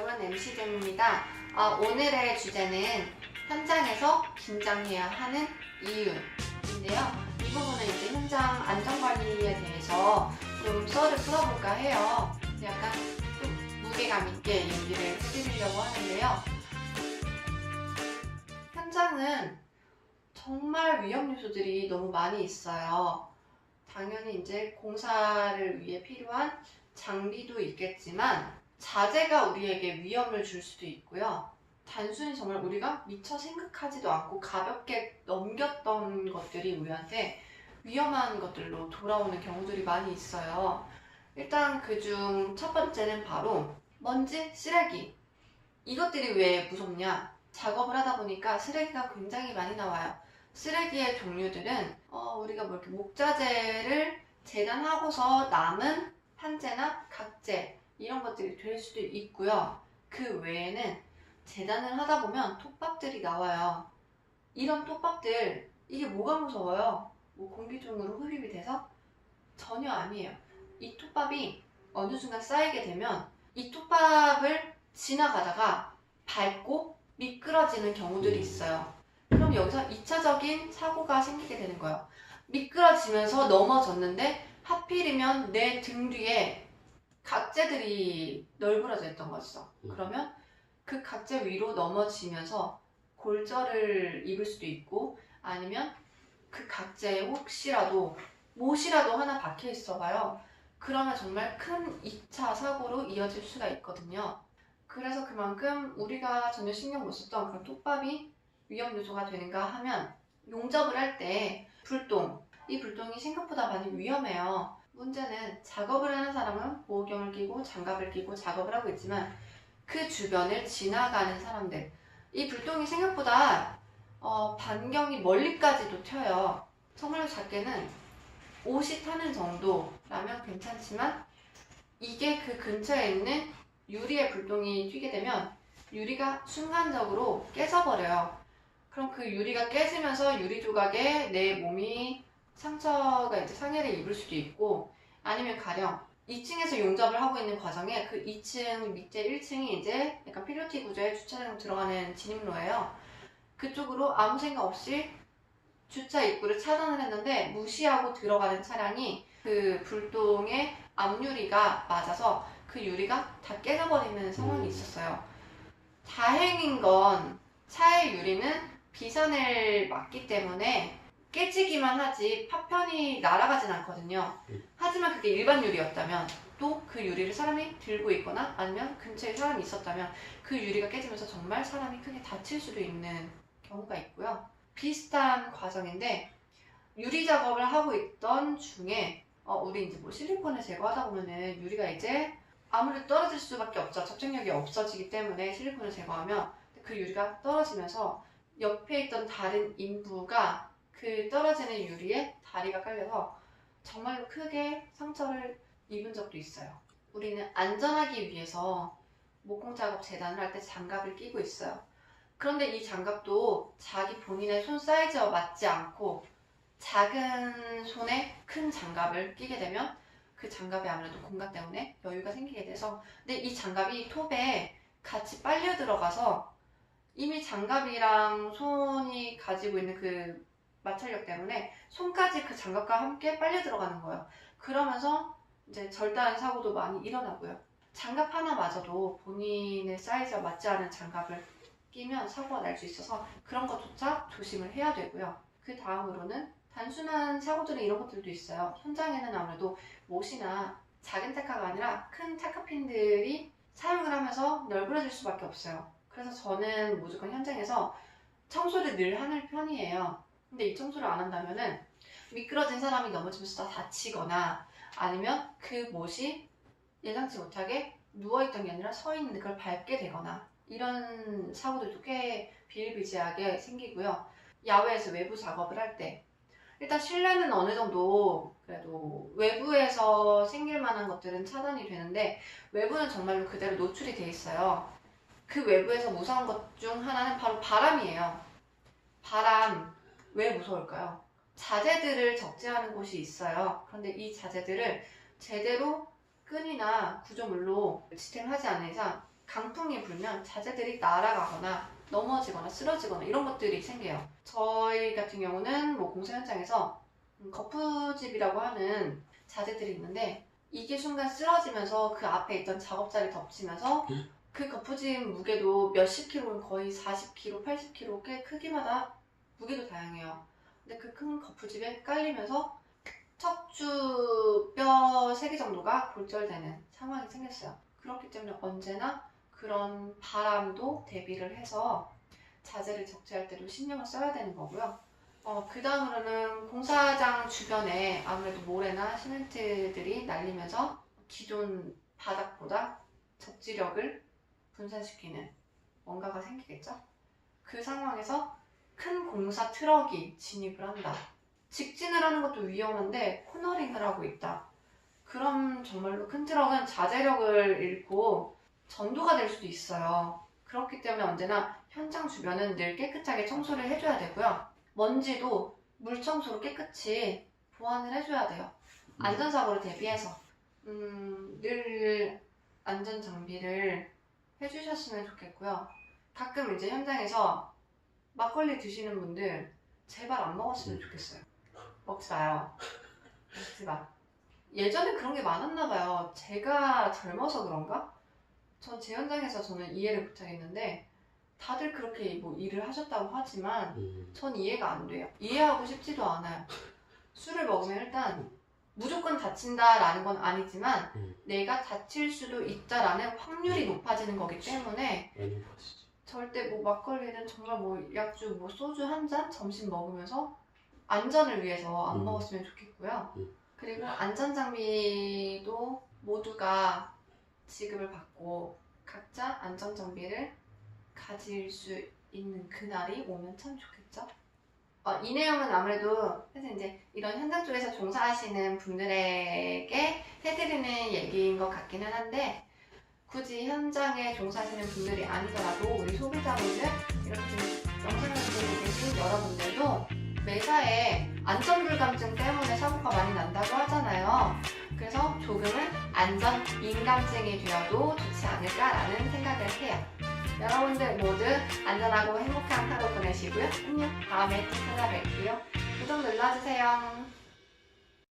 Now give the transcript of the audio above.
여러분, MC잼입니다. 오늘의 주제는 현장에서 긴장해야 하는 이유인데요. 이 부분은 이제 현장 안전관리에 대해서 좀 썰을 풀어볼까 해요. 약간 좀 무게감 있게 얘기를 해드리려고 하는데요. 현장은 정말 위험 요소들이 너무 많이 있어요. 당연히 이제 공사를 위해 필요한 장비도 있겠지만 자재가 우리에게 위험을 줄 수도 있고요. 단순히 정말 우리가 미처 생각하지도 않고 가볍게 넘겼던 것들이 우리한테 위험한 것들로 돌아오는 경우들이 많이 있어요. 일단 그중 첫 번째는 바로 먼지, 쓰레기. 이것들이 왜 무섭냐? 작업을 하다 보니까 쓰레기가 굉장히 많이 나와요. 쓰레기의 종류들은 우리가 뭐 이렇게 목자재를 재단하고서 남은 판재나 각재 이런 것들이 될 수도 있고요. 그 외에는 재단을 하다 보면 톱밥들이 나와요. 이런 톱밥들, 이게 뭐가 무서워요? 뭐 공기 중으로 흡입이 돼서? 전혀 아니에요. 이 톱밥이 어느 순간 쌓이게 되면 이 톱밥을 지나가다가 밟고 미끄러지는 경우들이 있어요. 그럼 여기서 2차적인 사고가 생기게 되는 거예요. 미끄러지면서 넘어졌는데 하필이면 내 등 뒤에 각재들이 널브러져 있던 거죠. 그러면 그 각재 위로 넘어지면서 골절을 입을 수도 있고, 아니면 그 각재에 혹시라도 못이라도 하나 박혀 있어 봐요. 그러면 정말 큰 2차 사고로 이어질 수가 있거든요. 그래서 그만큼 우리가 전혀 신경 못 썼던 그런 톱밥이 위험 요소가 되는가 하면, 용접을 할 때 이 불똥이 생각보다 많이 위험해요. 문제는 작업을 하는 사람은 보호경을 끼고 장갑을 끼고 작업을 하고 있지만 그 주변을 지나가는 사람들, 이 불똥이 생각보다 반경이 멀리까지도 튀어요. 정말로 작게는 옷이 타는 정도라면 괜찮지만, 이게 그 근처에 있는 유리에 불똥이 튀게 되면 유리가 순간적으로 깨져버려요. 그럼 그 유리가 깨지면서 유리 조각에 내 몸이 상처가 이제 상해를 입을 수도 있고, 아니면 가령 2층에서 용접을 하고 있는 과정에 그 2층 밑에 1층이 이제 약간 필로티 구조의 주차장 들어가는 진입로예요. 그쪽으로 아무 생각 없이 주차 입구를 차단을 했는데 무시하고 들어가는 차량이 그 불똥의 앞유리가 맞아서 그 유리가 다 깨져버리는 상황이 있었어요. 다행인 건 차의 유리는 비산을 막기 때문에 깨지기만 하지 파편이 날아가진 않거든요. 하지만 그게 일반 유리였다면, 또 그 유리를 사람이 들고 있거나 아니면 근처에 사람이 있었다면 그 유리가 깨지면서 정말 사람이 크게 다칠 수도 있는 경우가 있고요. 비슷한 과정인데, 유리 작업을 하고 있던 중에 우리 이제 뭐 실리콘을 제거하다 보면은 유리가 이제 아무래도 떨어질 수밖에 없죠. 접착력이 없어지기 때문에 실리콘을 제거하면 그 유리가 떨어지면서 옆에 있던 다른 인부가 그 떨어지는 유리에 다리가 깔려서 정말로 크게 상처를 입은 적도 있어요. 우리는 안전하기 위해서 목공 작업 재단을 할 때 장갑을 끼고 있어요. 그런데 이 장갑도 자기 본인의 손 사이즈와 맞지 않고 작은 손에 큰 장갑을 끼게 되면 그 장갑에 아무래도 공간 때문에 여유가 생기게 돼서, 근데 이 장갑이 톱에 같이 빨려 들어가서 이미 장갑이랑 손이 가지고 있는 그 마찰력 때문에 손까지 그 장갑과 함께 빨려 들어가는 거예요. 그러면서 이제 절단의 사고도 많이 일어나고요. 장갑 하나마저도 본인의 사이즈와 맞지 않은 장갑을 끼면 사고가 날 수 있어서 그런 것조차 조심을 해야 되고요. 그 다음으로는 단순한 사고들은 이런 것들도 있어요. 현장에는 아무래도 못이나 작은 타카가 아니라 큰 타카핀들이 사용을 하면서 널브러질 수밖에 없어요. 그래서 저는 무조건 현장에서 청소를 늘 하는 편이에요. 근데 이 청소를 안 한다면은 미끄러진 사람이 넘어지면서 다치거나, 아니면 그 못이 예상치 못하게 누워있던 게 아니라 서 있는 걸 밟게 되거나, 이런 사고들도 꽤 비일비재하게 생기고요. 야외에서 외부 작업을 할 때 일단 실내는 어느 정도 그래도 외부에서 생길 만한 것들은 차단이 되는데, 외부는 정말로 그대로 노출이 돼 있어요. 그 외부에서 무서운 것 중 하나는 바로 바람이에요. 바람, 왜 무서울까요? 자재들을 적재하는 곳이 있어요. 그런데 이 자재들을 제대로 끈이나 구조물로 지탱하지 않는 이상 강풍이 불면 자재들이 날아가거나 넘어지거나 쓰러지거나 이런 것들이 생겨요. 저희 같은 경우는 뭐 공사 현장에서 거푸집이라고 하는 자재들이 있는데 이게 순간 쓰러지면서 그 앞에 있던 작업자를 덮치면서 그 거푸집 무게도 몇십 킬로는 거의 40kg, 80kg 꽤 크기마다 무게도 다양해요. 근데 그 큰 거푸집에 깔리면서 척추 뼈 3개 정도가 골절되는 상황이 생겼어요. 그렇기 때문에 언제나 그런 바람도 대비를 해서 자재를 적재할 때도 신경을 써야 되는 거고요. 그 다음으로는 공사장 주변에 아무래도 모래나 시멘트들이 날리면서 기존 바닥보다 접지력을 분산시키는 뭔가가 생기겠죠? 그 상황에서 큰 공사 트럭이 진입을 한다. 직진을 하는 것도 위험한데 코너링을 하고 있다. 그럼 정말로 큰 트럭은 자제력을 잃고 전도가 될 수도 있어요. 그렇기 때문에 언제나 현장 주변은 늘 깨끗하게 청소를 해줘야 되고요. 먼지도 물 청소로 깨끗이 보완을 해줘야 돼요. 안전사고를 대비해서 늘 안전 장비를 해주셨으면 좋겠고요. 가끔 이제 현장에서 막걸리 드시는 분들 제발 안 먹었으면 좋겠어요. 먹지 마요. 먹지 마. 예전에 그런 게 많았나 봐요. 제가 젊어서 그런가? 전 제 현장에서 저는 이해를 못하겠는데 다들 그렇게 뭐 일을 하셨다고 하지만 전 이해가 안 돼요. 이해하고 싶지도 않아요. 술을 먹으면 일단 무조건 다친다라는 건 아니지만 내가 다칠 수도 있다라는 확률이 높아지는 거기 때문에 절대 뭐 막걸리는 정말 뭐 약주, 뭐 소주 한 잔 점심 먹으면서 안전을 위해서 안 먹었으면 좋겠고요. 그리고 안전장비도 모두가 지급을 받고 각자 안전장비를 가질 수 있는 그날이 오면 참 좋겠죠? 이 내용은 아무래도 사실 이제 이런 현장 쪽에서 종사하시는 분들에게 해드리는 얘기인 것 같기는 한데 굳이 현장에 종사하시는 분들이 아니더라도 우리 소비자분들 이렇게 지금 영상을 보고 계신 여러분들도 매사에 안전불감증 때문에 사고가 많이 난다고 하잖아요. 그래서 조금은 안전 민감증이 되어도 좋지 않을까라는 생각을 해요. 여러분들 모두 안전하고 행복한 하루 보내시고요. 안녕. 다음에 또 찾아뵐게요. 구독 눌러주세요.